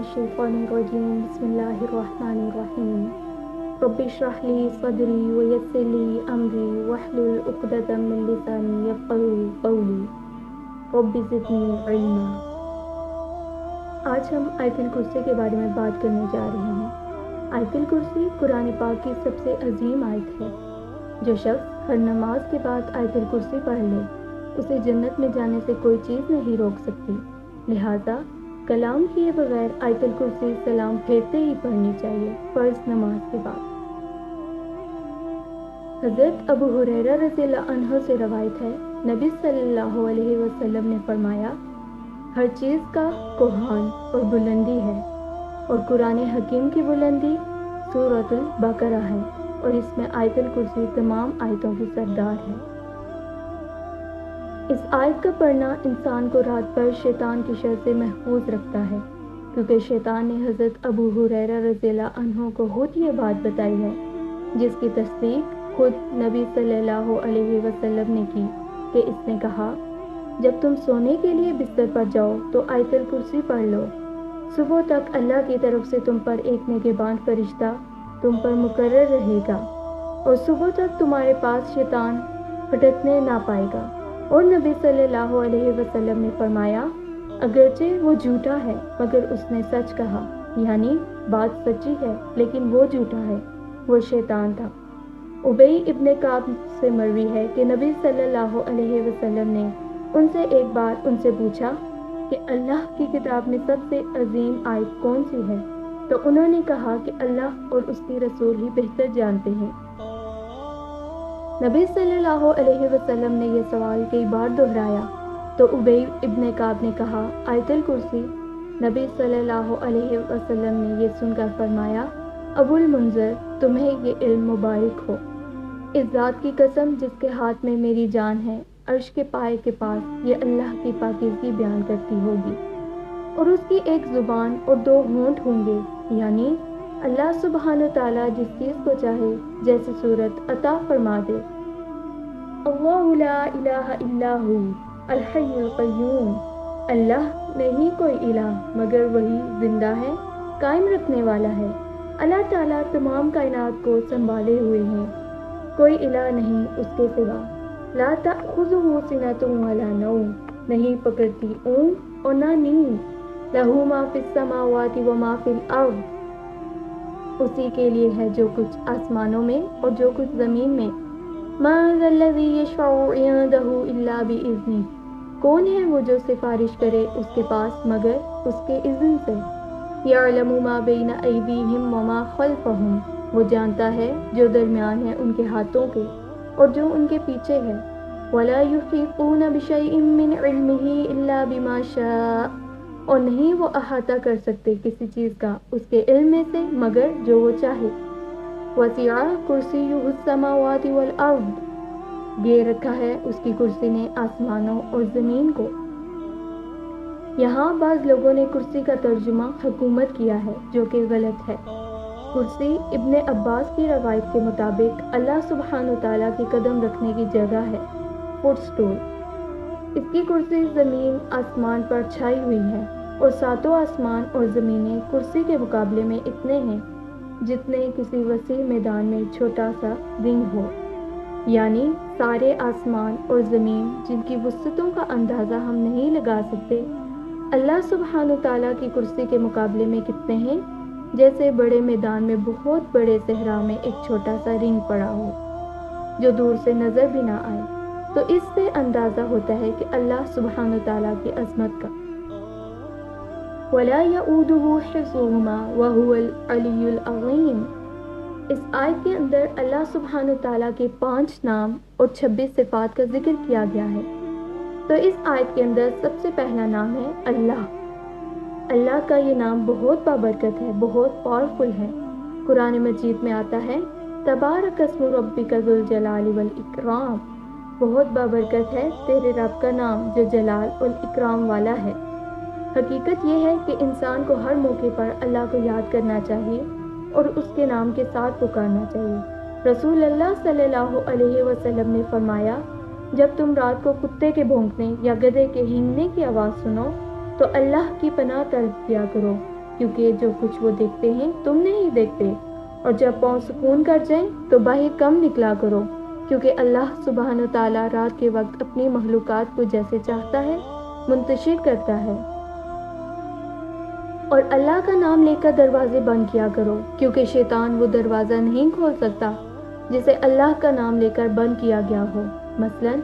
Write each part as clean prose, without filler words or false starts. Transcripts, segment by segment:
الشیطان الرجیم بسم اللہ الرحمن الرحیم رب اشرح لی صدری ویسر لی امری واحلل عقدۃ من لسانی یفقہوا قولی رب زدنی علما۔ آج ہم آیت الکرسی کے بارے میں بات کرنے جا رہے ہیں۔ آیت الکرسی قرآن پاک کی سب سے عظیم آیت ہے۔ جو شخص ہر نماز کے بعد آیت الکرسی پڑھ لے اسے جنت میں جانے سے کوئی چیز نہیں روک سکتی، لہٰذا کلام کیے بغیر آیت الکرسی سلام پھیرتے ہی پڑھنی چاہیے فرض نماز کے بعد۔ حضرت ابو ہریرہ رضی اللہ عنہ سے روایت ہے، نبی صلی اللہ علیہ وسلم نے فرمایا، ہر چیز کا کوہان اور بلندی ہے، اور قرآن حکیم کی بلندی سورۃ البقرہ ہے، اور اس میں آیت الکرسی تمام آیتوں کی سردار ہے۔ اس آیت کا پڑھنا انسان کو رات بھر شیطان کی شر سے محفوظ رکھتا ہے، کیونکہ شیطان نے حضرت ابو ہریرہ رضی اللہ عنہ کو خود یہ بات بتائی ہے، جس کی تصدیق خود نبی صلی اللہ علیہ وسلم نے کی کہ اس نے کہا، جب تم سونے کے لیے بستر پر جاؤ تو آیت الکرسی پڑھ لو، صبح تک اللہ کی طرف سے تم پر ایک نگہبان فرشتہ تم پر مقرر رہے گا، اور صبح تک تمہارے پاس شیطان پھٹکنے نہ پائے گا۔ اور نبی صلی اللہ علیہ وسلم نے فرمایا، اگرچہ وہ جھوٹا ہے مگر اس نے سچ کہا، یعنی بات سچی ہے لیکن وہ جھوٹا ہے، وہ شیطان تھا۔ ابی ابن کعب سے مروی ہے کہ نبی صلی اللہ علیہ وسلم نے ان سے ایک بار ان سے پوچھا کہ اللہ کی کتاب میں سب سے عظیم آیت کون سی ہے؟ تو انہوں نے کہا کہ اللہ اور اس کے رسول ہی بہتر جانتے ہیں۔ نبی صلی اللہ علیہ وسلم نے یہ سوال کئی بار دہرایا تو ابی ابن کعب نے کہا، آیت الکرسی۔ نبی صلی اللہ علیہ وسلم نے یہ سن کر فرمایا، ابو المنذر، تمہیں یہ علم مبارک ہو، اس ذات کی قسم جس کے ہاتھ میں میری جان ہے، عرش کے پائے کے پاس یہ اللہ کی پاکیزگی بیان کرتی ہوگی، اور اس کی ایک زبان اور دو ہونٹ ہوں گے، یعنی اللہ سبحانہ تعالیٰ جس چیز کو چاہے جیسی صورت عطا فرما دے۔ اللہ لا الہ الا ہو الحی القیوم، اللہ نہیں کوئی الہ مگر وہی زندہ ہے، قائم رکھنے والا ہے۔ اللہ تعالیٰ تمام کائنات کو سنبھالے ہوئے ہیں، کوئی الہ نہیں اس کے سوا۔ لا تأخذہ سنۃ ولا نوم، نہیں پکڑتی اونگ اور نہ نیند۔ لہ ما فی السماوات وما فی الارض، اسی کے لیے ہے جو کچھ آسمانوں میں اور جو کچھ زمین میں۔ من ذا الذی یشفع عندہ الا بإذنہ، کون ہے وہ جو سفارش کرے اس کے پاس مگر اس کے اذن سے۔ یعلم ما بین ایدیہم وما خلفہم، وہ جانتا ہے جو درمیان ہے ان کے ہاتھوں کے اور جو ان کے پیچھے ہے۔ ولا یحیطون بشیء من علمہ الا بما شاء، اور نہیں وہ احاطہ کر سکتے کسی چیز کا اس کے علم میں سے مگر جو وہ چاہے۔ وسع کرسیہ السماوات والارض، گھیر رکھا ہے اس کی کرسی نے آسمانوں اور زمین کو۔ یہاں بعض لوگوں نے کرسی کا ترجمہ حکومت کیا ہے جو کہ غلط ہے۔ کرسی ابن عباس کی روایت کے مطابق اللہ سبحانہ تعالیٰ کی قدم رکھنے کی جگہ ہے، فٹ سٹول۔ اس کی کرسی زمین آسمان پر چھائی ہوئی ہے، اور ساتوں آسمان اور زمینیں کرسی کے مقابلے میں اتنے ہیں جتنے کسی وسیع میدان میں چھوٹا سا رنگ ہو، یعنی سارے آسمان اور زمین جن کی وسعتوں کا اندازہ ہم نہیں لگا سکتے، اللہ سبحانہ تعالیٰ کی کرسی کے مقابلے میں کتنے ہیں، جیسے بڑے میدان میں بہت بڑے صحرا میں ایک چھوٹا سا رنگ پڑا ہو جو دور سے نظر بھی نہ آئے۔ تو اس سے اندازہ ہوتا ہے کہ اللہ سبحانہ تعالیٰ کی عظمت کا۔ وَلَا يَئُودُهُ حِفْظُهُمَا وَهُوَ الْعَلِيُّ الْعَظِيمُ، اس آیت کے اندر اللہ سبحانہ تعالیٰ کے 5 نام اور 26 صفات کا ذکر کیا گیا ہے۔ تو اس آیت کے اندر سب سے پہلا نام ہے اللہ۔ اللہ کا یہ نام بہت بابرکت ہے، بہت پاورفل ہے۔ قرآن مجید میں آتا ہے، تبارک اسم ربک ذو الجلال والاکرام، بہت بابرکت ہے تیرے رب کا نام جو جلال اور اکرام والا ہے۔ حقیقت یہ ہے کہ انسان کو ہر موقع پر اللہ کو یاد کرنا چاہیے اور اس کے نام کے ساتھ پکارنا چاہیے۔ رسول اللہ صلی اللہ علیہ وسلم نے فرمایا، جب تم رات کو کتے کے بھونکنے یا گدھے کے ہینگنے کی آواز سنو تو اللہ کی پناہ طلب کیا کرو، کیونکہ جو کچھ وہ دیکھتے ہیں تم نہیں دیکھتے، اور جب پاؤں سکون کر جائیں تو باہر کم نکلا کرو، کیونکہ اللہ سبحانہ و تعالیٰ رات کے وقت اپنی مخلوقات کو جیسے چاہتا ہے منتشر کرتا ہے۔ اور اللہ کا نام لے کر دروازے بند کیا کرو، کیونکہ شیطان وہ دروازہ نہیں کھول سکتا جسے اللہ کا نام لے کر بند کیا گیا ہو۔ مثلاً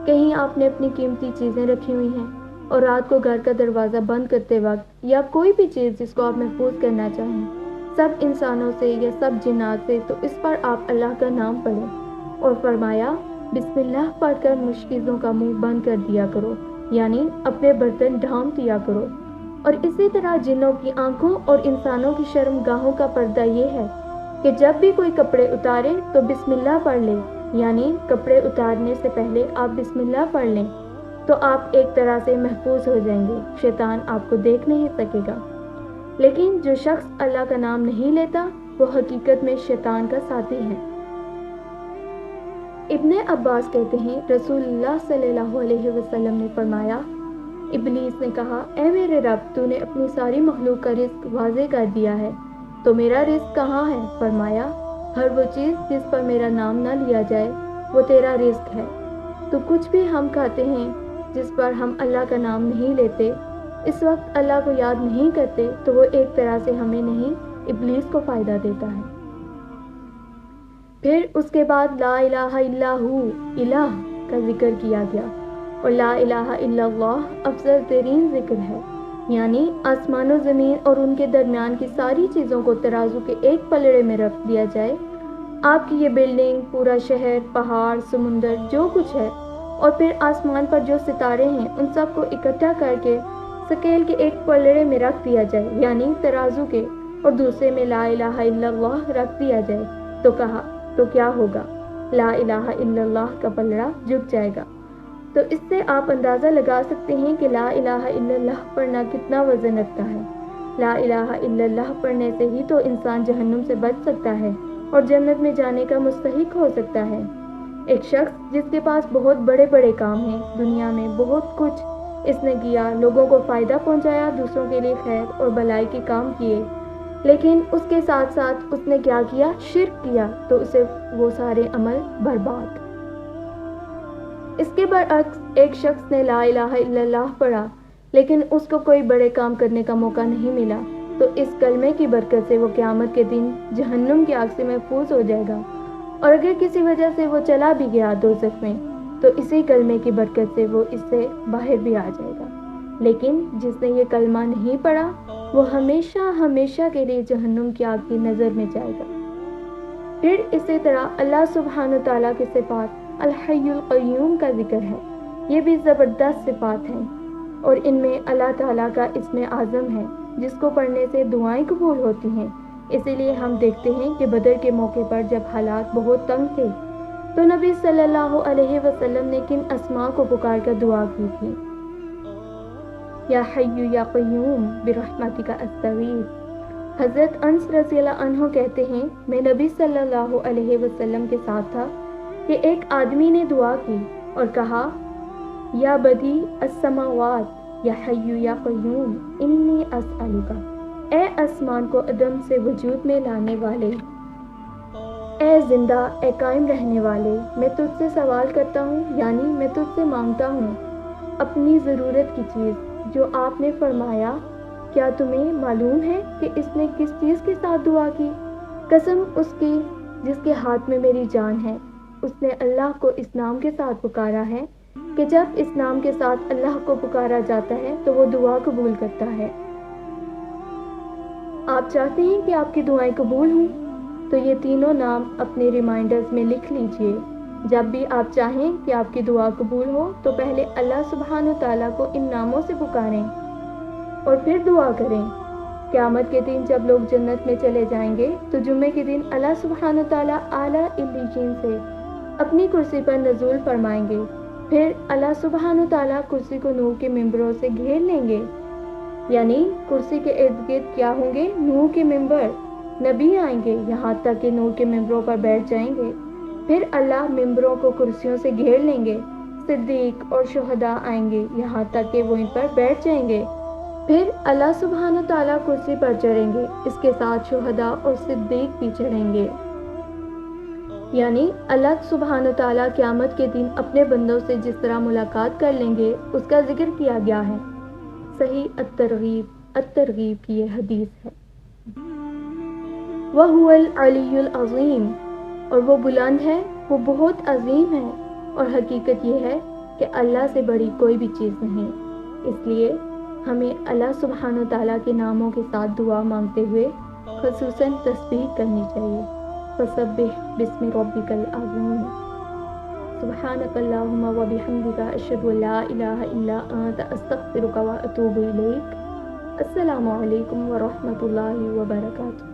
کہیں آپ نے اپنی قیمتی چیزیں رکھی ہوئی ہیں اور رات کو گھر کا دروازہ بند کرتے وقت، یا کوئی بھی چیز جس کو آپ محفوظ کرنا چاہیں سب انسانوں سے یا سب جنات سے، تو اس پر آپ اللہ کا نام پڑھیں اور فرمایا بسم اللہ پڑھ کر مشکیزوں کا منہ بند کر دیا کرو، یعنی اپنے برتن ڈھانپ دیا کرو۔ اور اسی طرح جنوں کی آنکھوں اور انسانوں کی شرم گاہوں کا پردہ یہ ہے کہ جب بھی کوئی کپڑے اتارے تو بسم اللہ پڑھ لے، یعنی کپڑے اتارنے سے پہلے آپ بسم اللہ پڑھ لیں تو آپ ایک طرح سے محفوظ ہو جائیں گے، شیطان آپ کو دیکھ نہیں سکے گا۔ لیکن جو شخص اللہ کا نام نہیں لیتا وہ حقیقت میں شیطان کا ساتھی ہے۔ ابن عباس کہتے ہیں رسول اللہ صلی اللہ علیہ وسلم نے فرمایا، ابلیس نے کہا اے میرے رب، تو نے اپنی ساری مخلوق کا رزق واضح کر دیا ہے، تو میرا رزق کہاں ہے؟ فرمایا ہر وہ چیز جس پر میرا نام نہ لیا جائے وہ تیرا رزق ہے۔ تو کچھ بھی ہم کھاتے ہیں جس پر ہم اللہ کا نام نہیں لیتے، اس وقت اللہ کو یاد نہیں کرتے، تو وہ ایک طرح سے ہمیں نہیں ابلیس کو فائدہ دیتا ہے۔ پھر اس کے بعد لا الہ الا ہو، الہ کا ذکر کیا گیا، اور لا الہ الا اللہ افضل ترین ذکر ہے، یعنی آسمان و زمین اور ان کے درمیان کی ساری چیزوں کو ترازو کے ایک پلڑے میں رکھ دیا جائے، آپ کی یہ بلڈنگ، پورا شہر، پہاڑ، سمندر، جو کچھ ہے، اور پھر آسمان پر جو ستارے ہیں ان سب کو اکٹھا کر کے سکیل کے ایک پلڑے میں رکھ دیا جائے، یعنی ترازو کے، اور دوسرے میں لا الہ الا اللہ رکھ دیا جائے، تو کہا تو کیا ہوگا؟ لا الہ الا اللہ کا پلڑا جھک جائے گا۔ تو اس سے آپ اندازہ لگا سکتے ہیں کہ لا الہ الا اللہ پڑھنا کتنا وزن رکھتا ہے۔ لا الہ الا اللہ پڑھنے سے ہی تو انسان جہنم سے بچ سکتا ہے اور جنت میں جانے کا مستحق ہو سکتا ہے۔ ایک شخص جس کے پاس بہت بڑے بڑے کام ہیں، دنیا میں بہت کچھ اس نے کیا، لوگوں کو فائدہ پہنچایا، دوسروں کے لیے خیر اور بھلائی کے کام کیے، لیکن اس کے ساتھ ساتھ اس نے کیا کیا؟ شرک کیا، تو اسے وہ سارے عمل برباد۔ اس کے برعکس ایک شخص نے لا الہ الا اللہ پڑھا لیکن اس کو کوئی بڑے کام کرنے کا موقع نہیں ملا، تو اس کلمے کی برکت سے وہ قیامت کے دن جہنم کی آگ سے محفوظ ہو جائے گا، اور اگر کسی وجہ سے وہ چلا بھی گیا دوزخ میں تو اسی کلمے کی برکت سے وہ اس سے باہر بھی آ جائے گا۔ لیکن جس نے یہ کلمہ نہیں پڑھا وہ ہمیشہ ہمیشہ کے لیے جہنم کی آگ کی نظر میں جائے گا۔ پھر اسی طرح اللہ سبحانہ تعالیٰ کی صفات الحی القیوم کا ذکر ہے، یہ بھی زبردست صفات ہیں، اور ان میں اللہ تعالیٰ کا اسم اعظم ہے جس کو پڑھنے سے دعائیں قبول ہوتی ہیں۔ اسی لیے ہم دیکھتے ہیں کہ بدر کے موقع پر جب حالات بہت تنگ تھے تو نبی صلی اللہ علیہ وسلم نے کن اسماء کو پکار کر دعا کی تھی؟ یا حی یا قیوم برحمتک استغیث۔ حضرت انس رضی اللہ عنہ کہتے ہیں میں نبی صلی اللہ علیہ وسلم کے ساتھ تھا کہ ایک آدمی نے دعا کی اور کہا یا بدی السماوات یا حی یا قیوم انی اسألک، اے آسمان کو عدم سے وجود میں لانے والے، اے زندہ، اے قائم رہنے والے، میں تجھ سے سوال کرتا ہوں، یعنی میں تجھ سے مانگتا ہوں اپنی ضرورت کی چیز جو آپ نے فرمایا۔ کیا تمہیں معلوم ہے کہ اس نے کس چیز کے ساتھ دعا کی؟ قسم اس کی جس کے ہاتھ میں میری جان ہے، اس نے اللہ کو اس نام کے ساتھ پکارا ہے کہ جب اس نام کے ساتھ اللہ کو پکارا جاتا ہے تو وہ دعا قبول کرتا ہے۔ آپ چاہتے ہیں کہ آپ کی دعائیں قبول ہوں تو یہ تینوں نام اپنے ریمائنڈرز میں لکھ لیجئے۔ جب بھی آپ چاہیں کہ آپ کی دعا قبول ہو تو پہلے اللہ سبحانہ تعالیٰ کو ان ناموں سے پکاریں اور پھر دعا کریں۔ قیامت کے دن جب لوگ جنت میں چلے جائیں گے تو جمعے کے دن اللہ سبحانہ تعالیٰ اعلیٰ علیین سے اپنی کرسی پر نزول فرمائیں گے، پھر اللہ سبحانہ تعالیٰ کرسی کو نور کے ممبروں سے گھیر لیں گے، یعنی کرسی کے ارد گرد کیا ہوں گے؟ نور کے ممبر، نبی آئیں گے یہاں تک کہ نور کے ممبروں پر بیٹھ جائیں گے، پھر اللہ ممبروں کو کرسیوں سے گھیر لیں گے، صدیق اور شہداء آئیں گے یہاں تک کہ وہ ان پر بیٹھ جائیں گے، پھر اللہ سبحانہ تعالیٰ کرسی پر چڑھیں گے، اس کے ساتھ شہداء اور صدیق بھی چڑھیں گے۔ یعنی اللہ سبحانہ تعالیٰ قیامت کے دن اپنے بندوں سے جس طرح ملاقات کر لیں گے اس کا ذکر کیا گیا ہے۔ صحیح الترغیب کی یہ حدیث ہے۔ وَهُوَ الْعَلِيُّ الْعَظِيمُ، اور وہ بلند ہے، وہ بہت عظیم ہے، اور حقیقت یہ ہے کہ اللہ سے بڑی کوئی بھی چیز نہیں۔ اس لیے ہمیں اللہ سبحانہ تعالیٰ کے ناموں کے ساتھ دعا مانگتے ہوئے خصوصاً تسبیح کرنی چاہیے۔ فسبح بسم ربک العظیم۔ سبحانک اللہم و بحمدک، اشہد ان لا الہ الا انت، استغفرک و اتوب الیک۔ السلام علیکم ورحمۃ اللہ وبرکاتہ۔